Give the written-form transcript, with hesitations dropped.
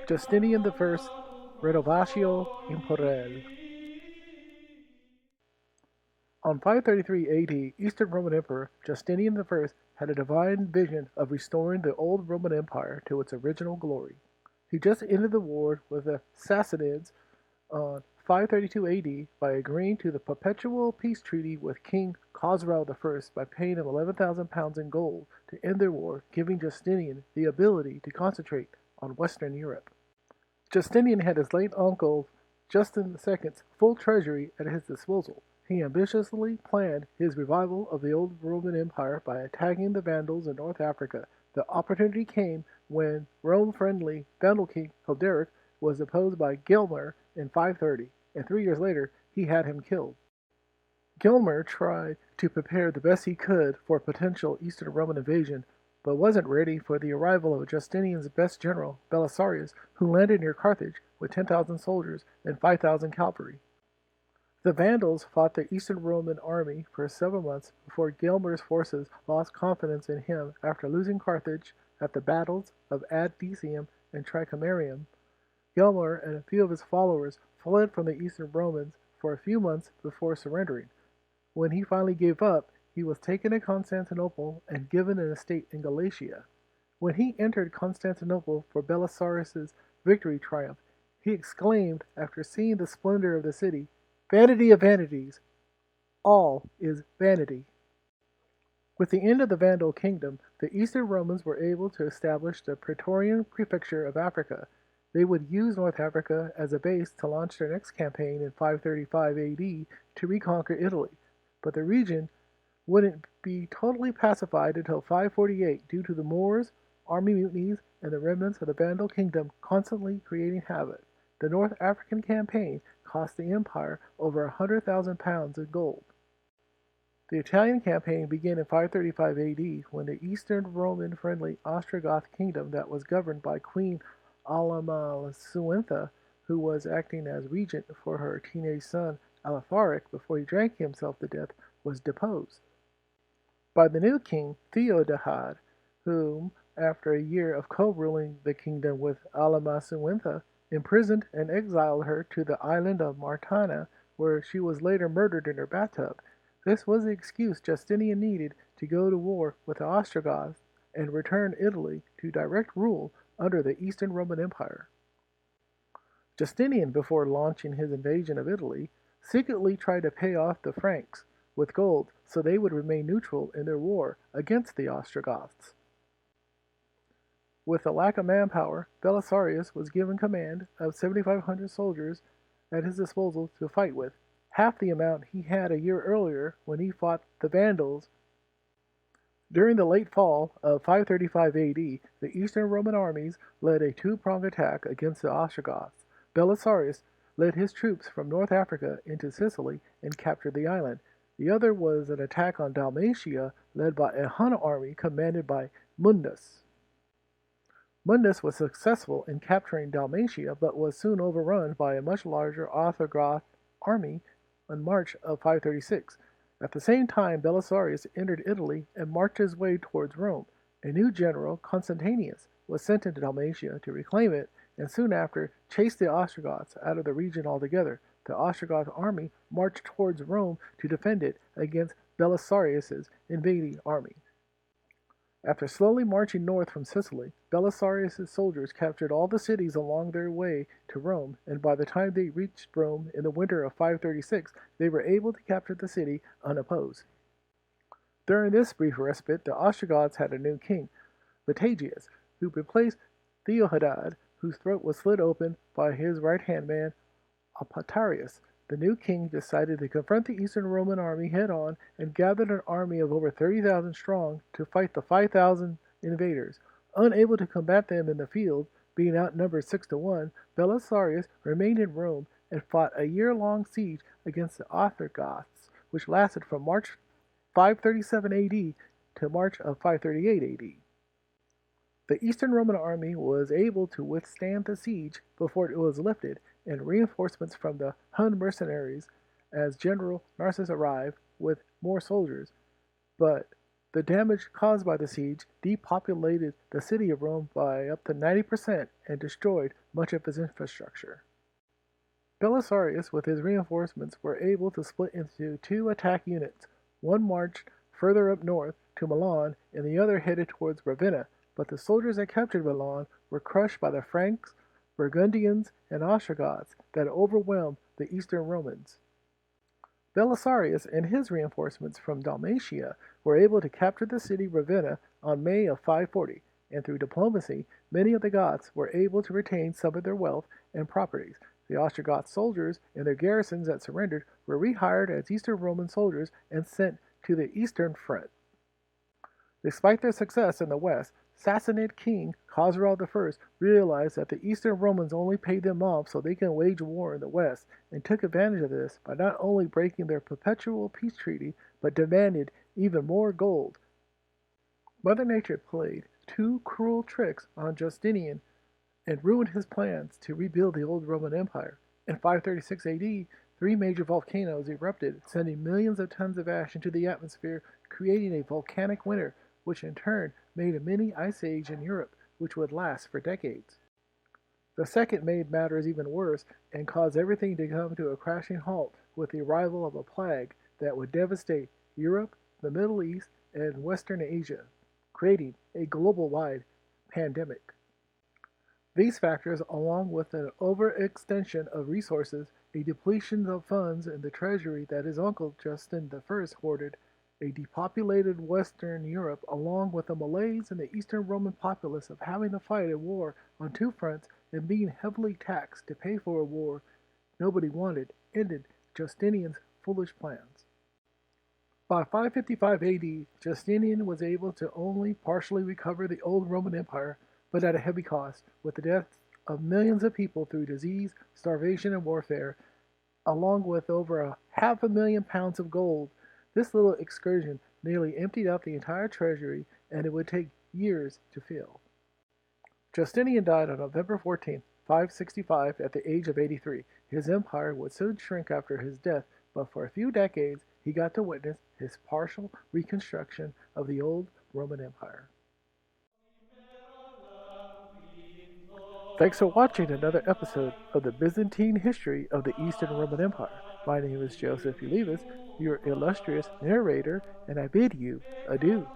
Justinian I, Renovatio Imperil. On 533 AD, Eastern Roman Emperor Justinian I had a divine vision of restoring the old Roman Empire to its original glory. He just ended the war with the Sassanids on 532 AD by agreeing to the perpetual peace treaty with King Khosrau I by paying him 11,000 pounds in gold to end their war, giving Justinian the ability to concentrate on Western Europe. Justinian had his late uncle Justin II's full treasury at his disposal. He ambitiously planned his revival of the old Roman Empire by attacking the Vandals in North Africa. The opportunity came when Rome-friendly Vandal king Hilderic was deposed by Gilmer in 530, and 3 years later he had him killed. Gilmer tried to prepare the best he could for a potential Eastern Roman invasion, but wasn't ready for the arrival of Justinian's best general, Belisarius, who landed near Carthage with 10,000 soldiers and 5,000 cavalry. The Vandals fought the Eastern Roman army for several months before Gilmer's forces lost confidence in him after losing Carthage at the battles of Ad Deciem and Tricamerium. Gilmer and a few of his followers fled from the Eastern Romans for a few months before surrendering. When he finally gave up, he was taken to Constantinople and given an estate in Galatia. When he entered Constantinople for Belisarius's victory triumph, he exclaimed after seeing the splendor of the city, "Vanity of vanities! All is vanity." With the end of the Vandal kingdom, the Eastern Romans were able to establish the Praetorian prefecture of Africa. They would use North Africa as a base to launch their next campaign in 535 AD to reconquer Italy, but the region wouldn't be totally pacified until 548 due to the Moors, army mutinies, and the remnants of the Vandal kingdom constantly creating havoc. The North African campaign cost the empire over 100,000 pounds in gold. The Italian campaign began in 535 AD when the Eastern Roman-friendly Ostrogoth kingdom that was governed by Queen Amalasuentha, who was acting as regent for her teenage son Aletharic before he drank himself to death, was deposed by the new king Theodahad, whom, after a year of co-ruling the kingdom with Amalasuentha, imprisoned and exiled her to the island of Martana, where she was later murdered in her bathtub. This was the excuse Justinian needed to go to war with the Ostrogoths and return Italy to direct rule under the Eastern Roman Empire. Justinian, before launching his invasion of Italy, secretly tried to pay off the Franks with gold so they would remain neutral in their war against the Ostrogoths. With the lack of manpower, Belisarius was given command of 7,500 soldiers at his disposal to fight with, half the amount he had a year earlier when he fought the Vandals. During the late fall of 535 AD, the Eastern Roman armies led a two-pronged attack against the Ostrogoths. Belisarius led his troops from North Africa into Sicily and captured the island. The other was an attack on Dalmatia led by a Hun army commanded by Mundus. Mundus was successful in capturing Dalmatia, but was soon overrun by a much larger Ostrogoth army in March of 536. At the same time, Belisarius entered Italy and marched his way towards Rome. A new general, Constantius, was sent into Dalmatia to reclaim it, and soon after chased the Ostrogoths out of the region altogether. The Ostrogoth army marched towards Rome to defend it against Belisarius's invading army. After slowly marching north from Sicily, Belisarius's soldiers captured all the cities along their way to Rome, and by the time they reached Rome in the winter of 536, they were able to capture the city unopposed. During this brief respite, the Ostrogoths had a new king, Vatagius, who replaced Theodahad, whose throat was slit open by his right-hand man, Apatarius. The new king decided to confront the Eastern Roman army head-on and gathered an army of over 30,000 strong to fight the 5,000 invaders. Unable to combat them in the field, being outnumbered 6-1, Belisarius remained in Rome and fought a year-long siege against the Ostrogoths, which lasted from March 537 AD to March of 538 AD. The Eastern Roman army was able to withstand the siege before it was lifted, and reinforcements from the Hun mercenaries as General Narses arrived with more soldiers, but The damage caused by the siege depopulated the city of Rome by up to 90% and destroyed much of its infrastructure. Belisarius, with his reinforcements, were able to split into two attack units. One marched further up north to Milan and the other headed towards Ravenna, but the soldiers that captured Milan were crushed by the Franks, Burgundians, and Ostrogoths that overwhelmed the Eastern Romans. Belisarius and his reinforcements from Dalmatia were able to capture the city Ravenna on May of 540, and through diplomacy, many of the Goths were able to retain some of their wealth and properties. The Ostrogoth soldiers and their garrisons that surrendered were rehired as Eastern Roman soldiers and sent to the Eastern Front. Despite their success in the west, Sassanid king Khosrau I realized that the Eastern Romans only paid them off so they can wage war in the west, and took advantage of this by not only breaking their perpetual peace treaty, but demanded even more gold. Mother Nature played two cruel tricks on Justinian and ruined his plans to rebuild the old Roman Empire. In 536 AD, three major volcanoes erupted, sending millions of tons of ash into the atmosphere, creating a volcanic winter, which in turn made a mini ice age in Europe, which would last for decades. The second made matters even worse and caused everything to come to a crashing halt with the arrival of a plague that would devastate Europe, the Middle East, and Western Asia, creating a global-wide pandemic. These factors, along with an overextension of resources, a depletion of funds in the treasury that his uncle Justin I hoarded, a depopulated Western Europe, along with the malaise in the Eastern Roman populace of having to fight a war on two fronts and being heavily taxed to pay for a war nobody wanted, ended Justinian's foolish plans. By 555 AD, Justinian was able to only partially recover the old Roman Empire, but at a heavy cost, with the deaths of millions of people through disease, starvation, and warfare, along with over 500,000 pounds of gold. This little excursion nearly emptied out the entire treasury, and it would take years to fill. Justinian died on November 14, 565, at the age of 83. His empire would soon shrink after his death, but for a few decades he got to witness his partial reconstruction of the old Roman Empire. Thanks for watching another episode of the Byzantine history of the Eastern Roman Empire. My name is Joseph Ulivas, your illustrious narrator, and I bid you adieu.